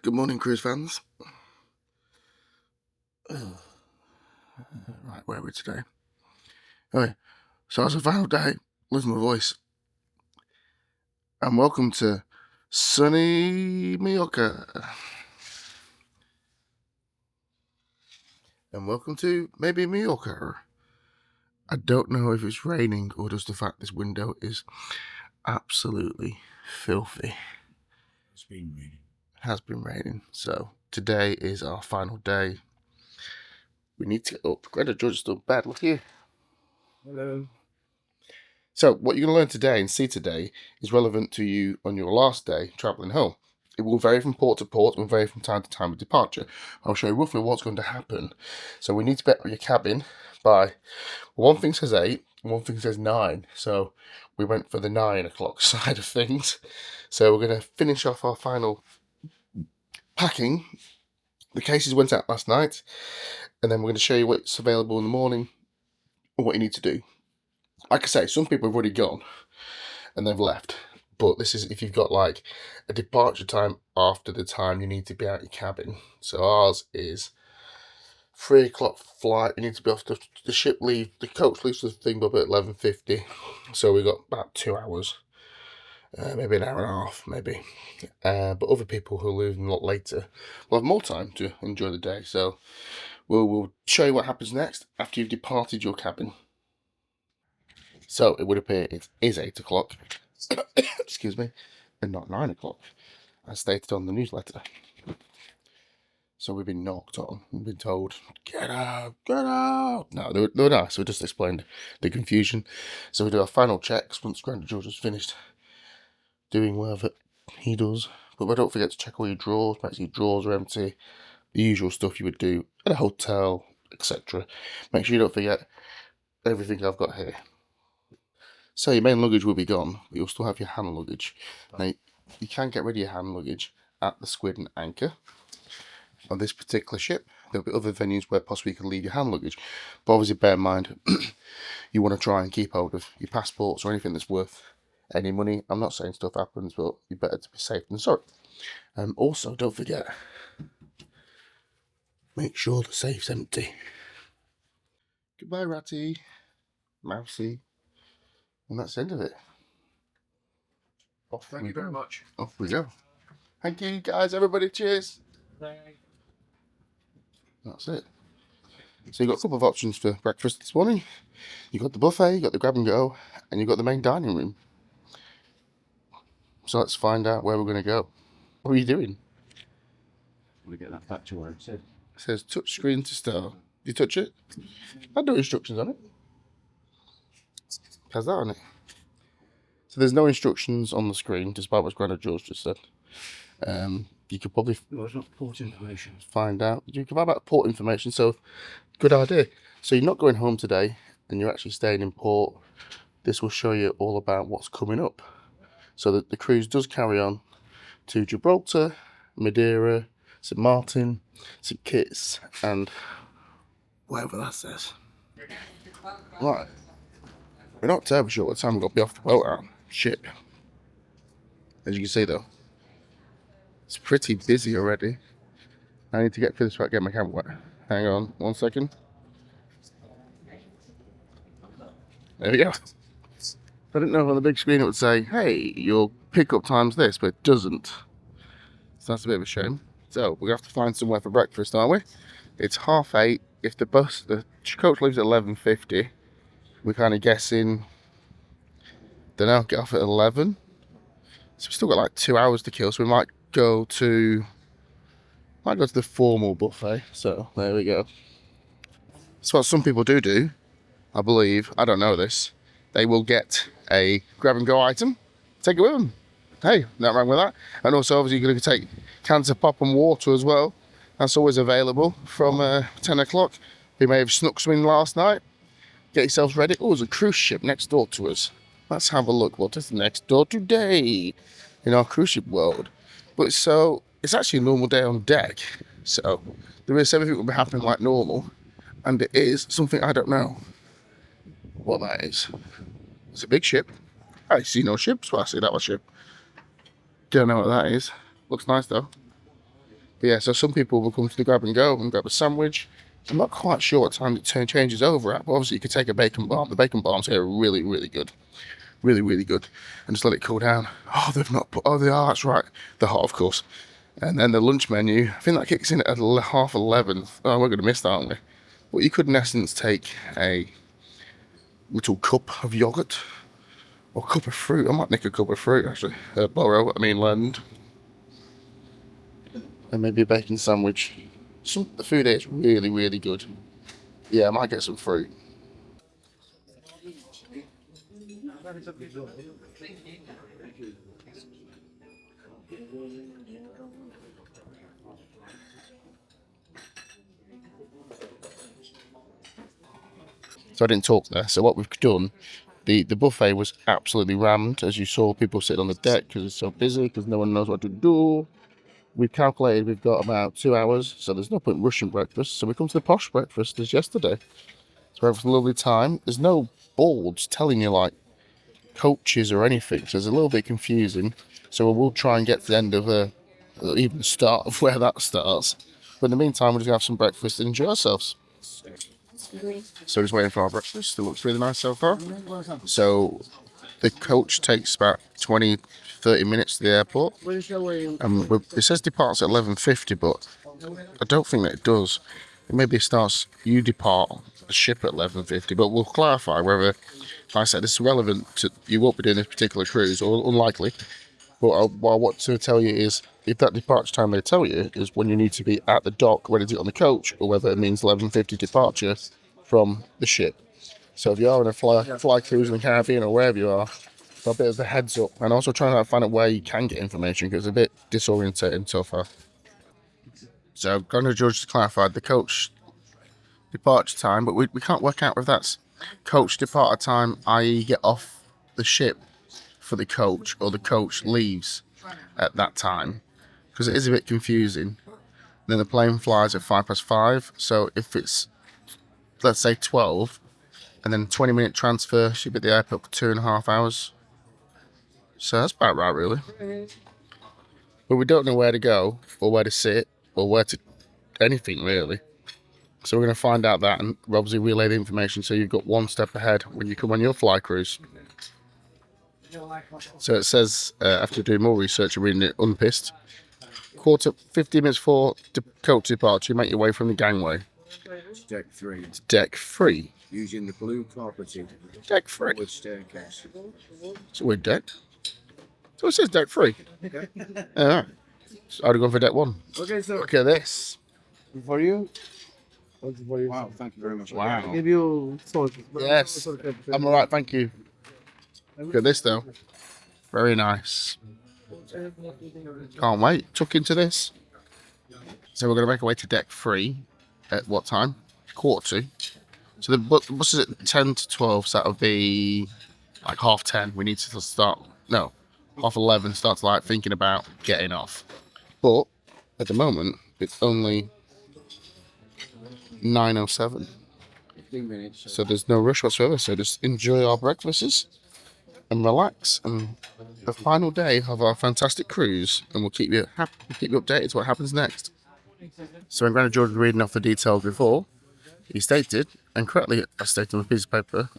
Good morning, cruise fans. Right, where are we today? Okay, so it's a final day. Listen to my voice. And welcome to sunny Mallorca. And welcome to maybe Mallorca. I don't know if it's raining or just the fact this window is absolutely filthy. It's been raining. Has been raining. So today is our final day. We need to get up. Greta George is still bad. Look here. Hello. So what you're going to learn today and see today is relevant to you on your last day travelling home. It will vary from port to port and vary from time to time of departure. I'll show you roughly what's going to happen. So we need to bet on your cabin by, one thing says 8, one thing says 9. So we went for the 9 o'clock side of things. So we're going to finish off our final packing. The cases went out last night, and then we're going to show you what's available in the morning and what you need to do. Like I say, some people have already gone and they've left. But this is if you've got like a departure time after the time you need to be out your cabin. So ours is 3 o'clock flight. You need to be off the ship leave. The coach leaves the thing up at 11:50. So we've got about 2 hours. Maybe an hour and a half, maybe. But other people who leave a lot later will have more time to enjoy the day. So we'll show you what happens next after you've departed your cabin. So it would appear it is 8 o'clock, excuse me, and not 9 o'clock, as stated on the newsletter. So we've been knocked on, we've been told, get out, get out. No, they were nice, we just explained the confusion. So we do our final checks once Grandad George has finished doing whatever he does. But don't forget to check all your drawers, make sure your drawers are empty, the usual stuff you would do at a hotel, etc. Make sure you don't forget everything I've got here. So your main luggage will be gone, but you'll still have your hand luggage. Now, you can get rid of your hand luggage at the Squid and Anchor. On this particular ship, there'll be other venues where possibly you can leave your hand luggage. But obviously bear in mind, you want to try and keep hold of your passports or anything that's worth any money. I'm not saying stuff happens, but you're better to be safe than sorry. Also, don't forget, make sure the safe's empty. Goodbye, Ratty, Mousy. And that's the end of it. Thank you very much. Off we go. Thank you, guys, everybody. Cheers. That's it. So you've got a couple of options for breakfast this morning. You've got the buffet, you've got the grab and go, and you've got the main dining room. So let's find out where we're going to go. What are you doing? I'm going to get that back to where it said. It says touch screen to start. You touch it? I've no instructions on it. Has that on it? So there's no instructions on the screen, despite what Grandad George just said. You could probably No, it's not port information. find out. You can find out port information, so good idea. So you're not going home today, and you're actually staying in port. This will show you all about what's coming up. So that the cruise does carry on to Gibraltar, Madeira, St Martin, St Kitts, and whatever that says. Right. We're not terribly sure what time we've got to be off the boat out. Ship. As you can see though, it's pretty busy already. I need to get through this without getting my camera wet. Hang on 1 second. There we go. I didn't know if on the big screen it would say, hey, your pickup time's this, but it doesn't. So that's a bit of a shame. So we're going to have to find somewhere for breakfast, aren't we? It's 8:30. If the coach leaves at 11:50, we're kind of guessing, don't know, get off at 11. So we've still got like 2 hours to kill, so we might go to the formal buffet. So there we go. That's what some people do, I believe. I don't know this. They will get a grab and go item, take it with them. Hey, nothing wrong with that. And also obviously you're going to take cans of pop and water as well. That's always available from 10 o'clock. You may have snuck some in last night. Get yourselves ready. Oh, there's a cruise ship next door to us. Let's have a look. What is next door today in our cruise ship world? But so it's actually a normal day on deck. So there is everything will be happening like normal. And it is something I don't know what that is. It's a big ship. I see no ships, but I see that was a ship. Don't know what that is. Looks nice though. But yeah, so some people will come to the grab and go and grab a sandwich. I'm not quite sure what time it changes over at, but obviously you could take a bacon bomb. The bacon bombs here are really, really good. Really, really good. And just let it cool down. Oh, they've not put, oh, they are, that's right. They're hot, of course. And then the lunch menu, I think that kicks in at 11:30. Oh, we're going to miss that, aren't we? But you could, in essence, take a little cup of yogurt or a cup of fruit. I might nick a cup of fruit, actually. Lend. And maybe a bacon sandwich. The food here is really, really good. Yeah, I might get some fruit. So I didn't talk there. So what we've done, the buffet was absolutely rammed. As you saw, people sitting on the deck because it's so busy, because no one knows what to do. We've calculated we've got about 2 hours, so there's no point rushing breakfast. So we come to the posh breakfast as yesterday. So we're having a lovely time. There's no boards telling you like coaches or anything, so it's a little bit confusing. So we'll try and get to the end of even the start of where that starts. But in the meantime, we're just gonna have some breakfast and enjoy ourselves. So just waiting for our breakfast. It looks really nice so far. So the coach takes about 20-30 minutes to the airport. It says departs at 11:50, but I don't think that it does. Maybe it starts, you depart the ship at 11:50, but we'll clarify whether, like I said, this is relevant to, you won't be doing this particular cruise, or unlikely. But what I want to tell you is, if that departure time they tell you is when you need to be at the dock ready to get on the coach, or whether it means 11:50 departure from the ship. So if you are in a fly cruise in the Caribbean or wherever you are, for a bit of a heads up, and also trying to find out where you can get information, because it's a bit disorientating so far. So I'm going to judge clarified the coach departure time, but we can't work out if that's coach departure time, i.e. get off the ship for the coach, or the coach leaves at that time, because it is a bit confusing. Then the plane flies at 5:05, so if it's, let's say 12, and then 20-minute transfer, she'll be at the airport for 2.5 hours. So that's about right, really. But we don't know where to go, or where to sit, or where to anything, really. So we're going to find out that, and obviously relay the information so you've got one step ahead when you come on your fly cruise. So it says, after doing more research and reading it unpissed, 15 minutes before coach departure, make your way from the gangway. Deck 3. Deck 3. Using the blue carpeted Deck 3. with staircase. It's a weird deck. So it says deck 3. Okay. Alright. So I'd go for deck 1. Okay, so Look at this. for you. Wow, thank you very much. Wow. Give you salt. Yes. I'm alright, thank you. Look at this though. Very nice. Can't wait. Tuck into this. So we're going to make our way to deck 3 at what time? 1:45. So the bus is at 10 to 12, so that'll be like 10:30. We need to start, no, 11:30, start to like thinking about getting off. But at the moment, it's only 9:07. 15 minutes. So there's no rush whatsoever. So just enjoy our breakfasts and relax. And the final day of our fantastic cruise, and we'll keep you updated to what happens next. So when Granny George was reading off the details before, he stated, and correctly I stated on a piece of paper,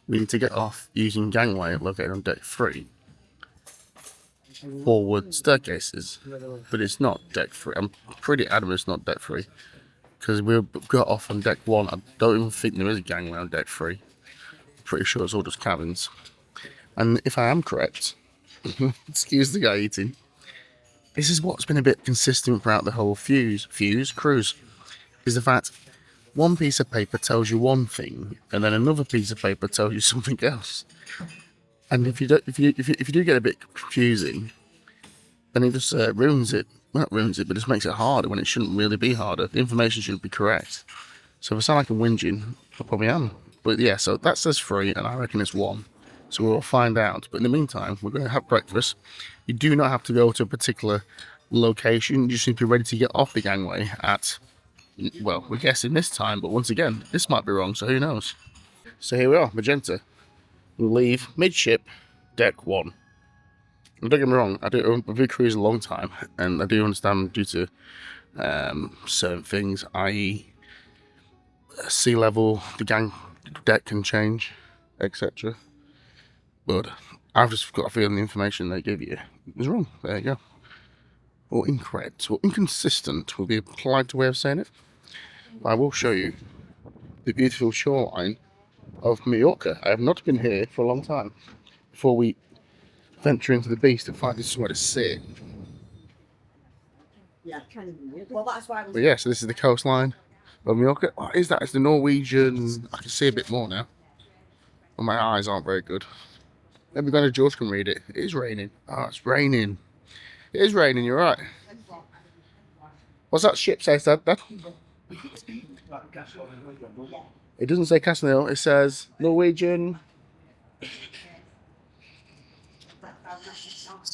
we need to get off using gangway located on deck 3. Forward staircases, but it's not deck 3. I'm pretty adamant it's not deck 3, because we got off on deck 1. I don't even think there is a gangway on deck 3. I'm pretty sure it's all just cabins. And if I am correct, excuse the guy eating, this is what's been a bit consistent throughout the whole cruise, is the fact one piece of paper tells you one thing, and then another piece of paper tells you something else. And if you do get a bit confusing, then it just ruins it. Well, not ruins it, but just makes it harder when it shouldn't really be harder. The information should be correct. So if I sound like I'm whinging, I probably am. But yeah, so that says 3, and I reckon it's 1. So we'll find out. But in the meantime, we're going to have breakfast. You do not have to go to a particular location. You just need to be ready to get off the gangway at, well, we're guessing this time, but once again, this might be wrong, so who knows? So here we are, Magenta. We'll leave midship, deck 1. And don't get me wrong, I've been cruising a long time, and I do understand due to certain things, i.e. sea level, the gang deck can change, etc. But I've just got a feeling the information they give you is wrong. There you go. Or incorrect, or inconsistent will be a polite way of saying it. But I will show you the beautiful shoreline of Mallorca. I have not been here for a long time. Before we venture into the beach to find somewhere to sit. Well, that's why I was. But yeah, so this is the coastline of Mallorca. What is that? It's the Norwegian. I can see a bit more now. Well, my eyes aren't very good. Maybe Glenn George can read it. It is raining. Oh, it's raining. It is raining, you're right. What's that ship say, Dad? It doesn't say Castle, it says Norwegian.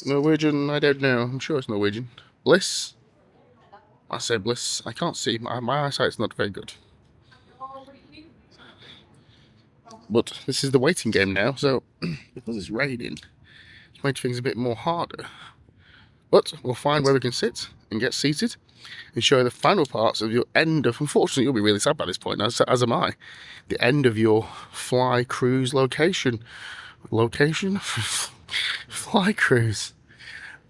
Norwegian, I don't know. I'm sure it's Norwegian. Bliss? I say Bliss. I can't see. My eyesight's not very good. But this is the waiting game now, so because it's raining, it's made things a bit more harder. But we'll find where we can sit and get seated and show you the final parts of your end of. Unfortunately, you'll be really sad by this point, as am I. The end of your fly cruise location. Location? Fly cruise.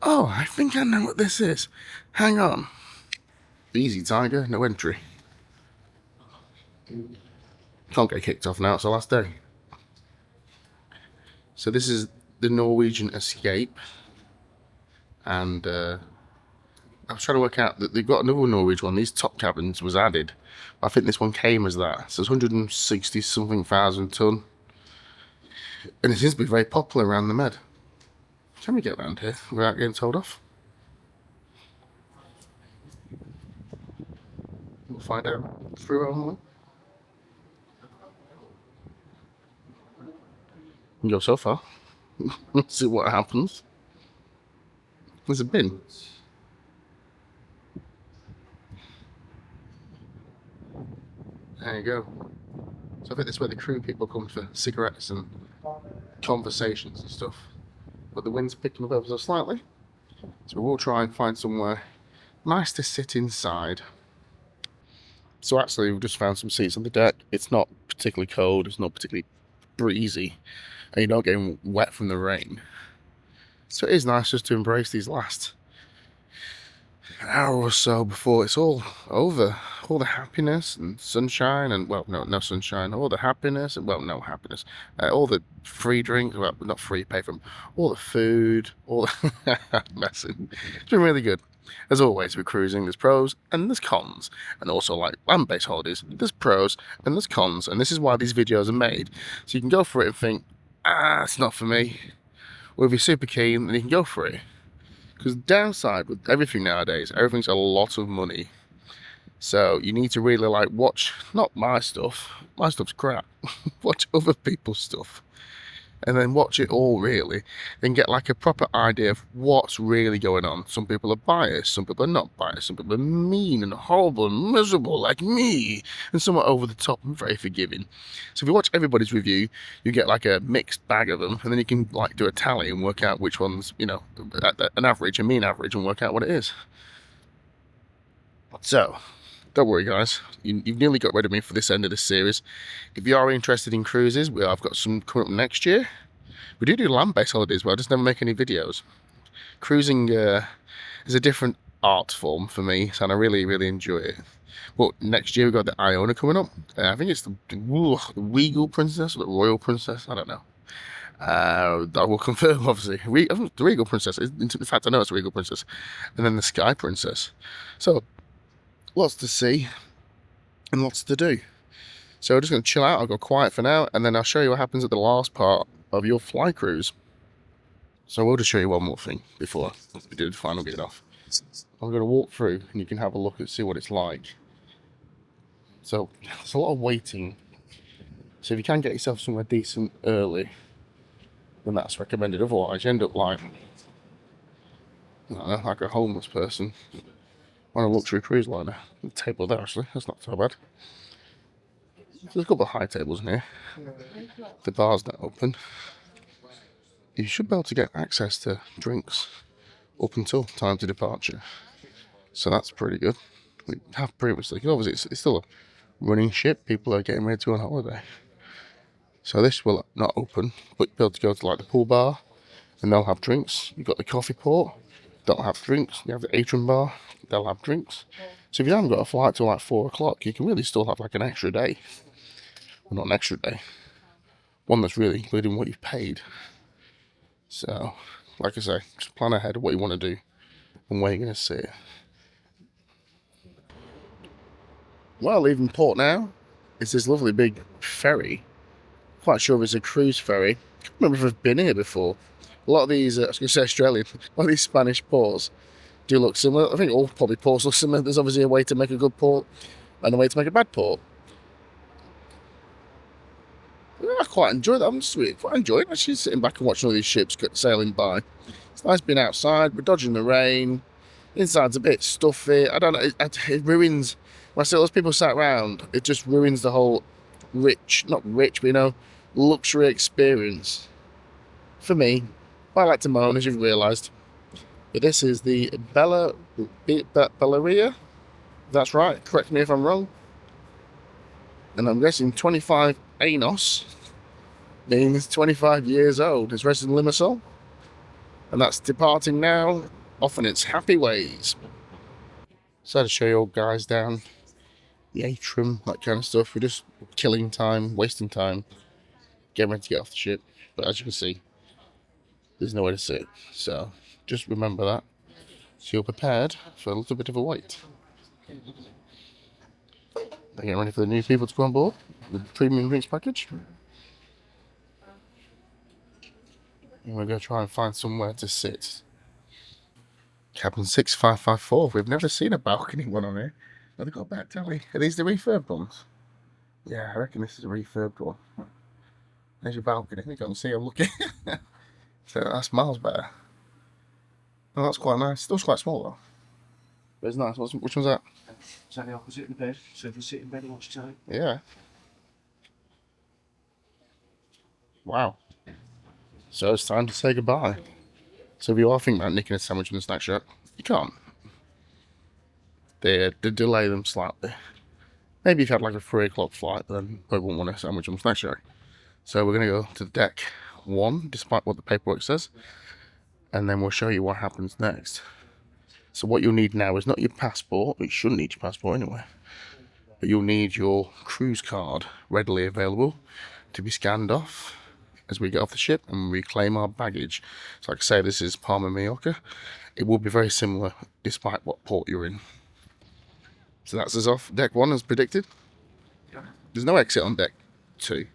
Oh, I think I know what this is. Hang on. Easy, Tiger. No entry. Can't get kicked off now. It's the last day. So this is the Norwegian Escape. And I was trying to work out that they've got another Norwegian one. These top cabins was added. I think this one came as that. So it's 160 something thousand ton. And it seems to be very popular around the Med. Can we get around here without getting told off? We'll find out through only. We go so far. Let's see what happens. There's a bin. There you go. So I think this is where the crew people come for cigarettes and conversations and stuff. But the wind's picking up ever so slightly. So we'll try and find somewhere nice to sit inside. So actually we've just found some seats on the deck. It's not particularly cold, it's not particularly breezy, and you're not getting wet from the rain. So it is nice just to embrace these last hour or so before it's all over. All the happiness and sunshine and, well, no sunshine. All the happiness and, well, no happiness. All the free drinks, well, not free, pay for them. All the food, all the messing. It's been really good. As always, with cruising, there's pros and there's cons. And also, like land-based holidays, there's pros and there's cons. And this is why these videos are made. So you can go for it and think, it's not for me. Or if you're super keen, then you can go for it. Because the downside with everything nowadays, everything's a lot of money. So you need to really like watch, not my stuff. My stuff's crap. Watch other people's stuff. And then watch it all really. Then get like a proper idea of what's really going on. Some people are biased, some people are not biased, some people are mean and horrible and miserable like me. And some are over the top and very forgiving. So if you watch everybody's review, you get like a mixed bag of them. And then you can like do a tally and work out which one's, you know, an average, a mean average, and work out what it is. So, don't worry guys, you've nearly got rid of me for this end of this series. If you are interested in cruises, I've got some coming up next year. We do land-based holidays, but I just never make any videos. Cruising is a different art form for me, and I really, really enjoy it. But next year we've got the Iona coming up. I think it's the Regal Princess or the Royal Princess, I don't know. That will confirm, obviously. The Regal Princess, in fact I know it's the Regal Princess. And then the Sky Princess. So, lots to see and lots to do. So we're just going to chill out. I'll go quiet for now, and then I'll show you what happens at the last part of your fly cruise. So we'll just show you one more thing before we do the final get off. I'm going to walk through and you can have a look and see what it's like. So there's a lot of waiting. So if you can get yourself somewhere decent early, then that's recommended. Otherwise you end up like, I don't know, like a homeless person on a luxury cruise liner. The table there actually, that's not so bad. There's a couple of high tables in here. The bar's not open. You should be able to get access to drinks up until time to departure. So that's pretty good. We have previously, obviously it's still a running ship. People are getting ready to go on holiday. So this will not open, but you'll be able to go to like the pool bar and they'll have drinks. You've got the coffee port, they'll have drinks. You have the atrium bar, they'll have drinks. So if you haven't got a flight till like 4 o'clock, you can really still have like an extra day. Well, not an extra day. One that's really including what you've paid. So, like I say, just plan ahead of what you want to do and where you're going to sit. Well, leaving port now, it's this lovely big ferry. Quite sure it's a cruise ferry. I can't remember if I've been here before. A lot of these, I was going to say Australian, a lot of these Spanish ports do look similar. I think all probably ports look similar. There's obviously a way to make a good port and a way to make a bad port. I quite enjoy that. I'm just really quite enjoying actually sitting back and watching all these ships sailing by. It's nice being outside. We're dodging the rain. Inside's a bit stuffy. I don't know. It ruins. When I see all those people sat around, it just ruins the whole not rich, but luxury experience. For me, I like to moan, as you've realised. But this is the Bellaria. That's right. Correct me if I'm wrong. And I'm guessing 25 Anos means 25 years old. It's resident Limassol. And that's departing now, off in its happy ways. So to show you all guys down the atrium, that kind of stuff. We're just killing time, wasting time, getting ready to get off the ship. But as you can see, there's nowhere to sit. So just remember that. So you're prepared for a little bit of a wait. They're getting ready for the new people to go on board. The premium drinks package. And we're going to try and find somewhere to sit. Cabin 6554. We've never seen a balcony one on here. Oh, they've got a back telly. Are these the refurbed ones? Yeah, I reckon this is a refurbed one. There's your balcony. You can't see I'm looking. So that's miles better. Oh, that's quite nice. Still quite small though. But it's nice. Which one's that? Is that the opposite in the bed? So if you sit in bed and watch telly. Yeah. Wow. So it's time to say goodbye. So if you are thinking about nicking a sandwich in the snack shack, you can't. They delay them slightly. Maybe if you had like a 3 o'clock flight, then you probably wouldn't want a sandwich on the snack shack. So we're going to go to deck 1, despite what the paperwork says, and then we'll show you what happens next. So what you'll need now is not your passport. You shouldn't need your passport anyway. But you'll need your cruise card readily available to be scanned off as we get off the ship and reclaim our baggage. So like I say, this is Palma, Mallorca. It will be very similar despite what port you're in. So that's us off deck 1 as predicted. There's no exit on deck 2.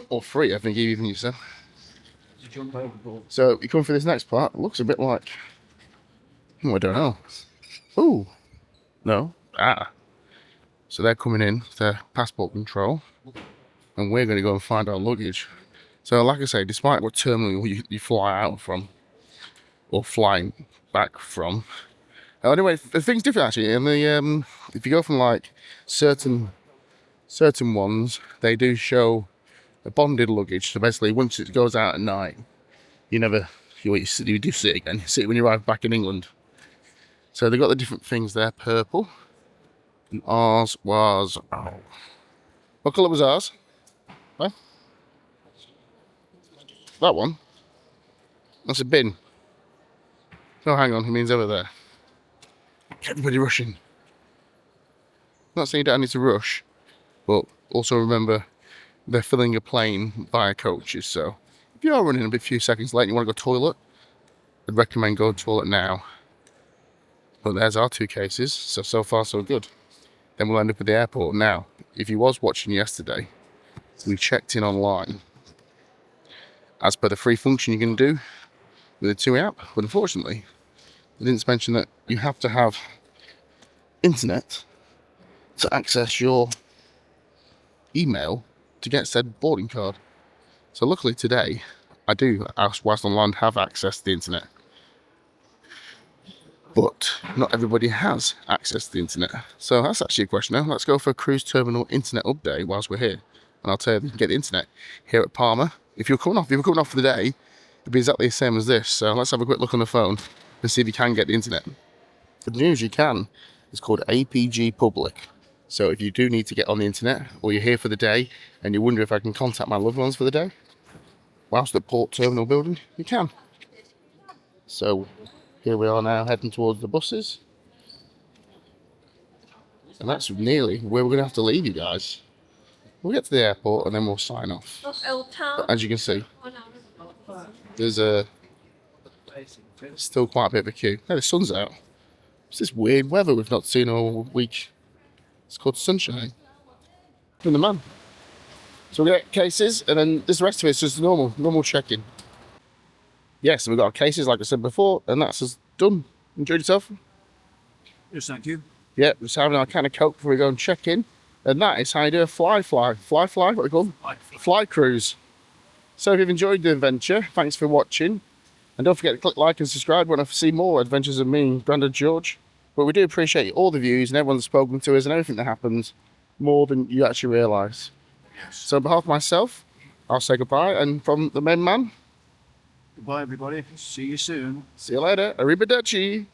Or 3, I think even you said. So you come for this next part. It looks a bit like... I don't know. Ooh. No. So they're coming in, their passport control. And we're going to go and find our luggage. So like I say, despite what terminal you fly out from, or flying back from, anyway, the thing's different actually. And the if you go from like certain ones, they do show a bonded luggage. So basically, once it goes out at night, you do see it again. You see it when you arrive back in England. So they've got the different things there, purple. And ours was... Oh. What colour was ours? What? That one? That's a bin. Oh, hang on, it means over there. Everybody rushing. Not saying you don't need to rush, but also remember they're filling a plane via coaches, so if you are running a few seconds late and you want to go toilet, I'd recommend going to toilet now. But there's our 2 cases, so far so good. Then we'll end up at the airport. Now, if you was watching yesterday, we checked in online. As per the free function you can do with the 2 app, but unfortunately, they didn't mention that you have to have internet to access your email to get said boarding card. So luckily today, I do, whilst online, have access to the internet. but not everybody has access to the internet. So that's actually a question now. Let's go for a cruise terminal internet update whilst we're here. And I'll tell you, you can get the internet here at Palma. If you're coming off for the day, it'll be exactly the same as this. So let's have a quick look on the phone and see if you can get the internet. Good news, you can. It's called APG Public. So if you do need to get on the internet, or you're here for the day and you wonder if I can contact my loved ones for the day, whilst at Port Terminal building, you can. So here we are now heading towards the buses. And that's nearly where we're going to have to leave you guys. We'll get to the airport and then we'll sign off. But as you can see, there's still quite a bit of a queue. Hey, the sun's out. It's this weird weather we've not seen all week. It's called sunshine. From the man. So we get cases, and then this rest of it's just normal check-in. Yes, so we've got our cases, like I said before, and that's us done. Enjoyed yourself? Yes, thank you. Yeah, just having our can of Coke before we go and check in. And that is how you do a fly, what are we called? Fly cruise. So if you've enjoyed the adventure, thanks for watching. And don't forget to click like and subscribe if you want to see more adventures of me and Grandad George. But we do appreciate all the views and everyone that's spoken to us and everything that happens more than you actually realise. Yes. So on behalf of myself, I'll say goodbye. And from the main man, Goodbye, everybody. See you soon. see you later. Arrivederci.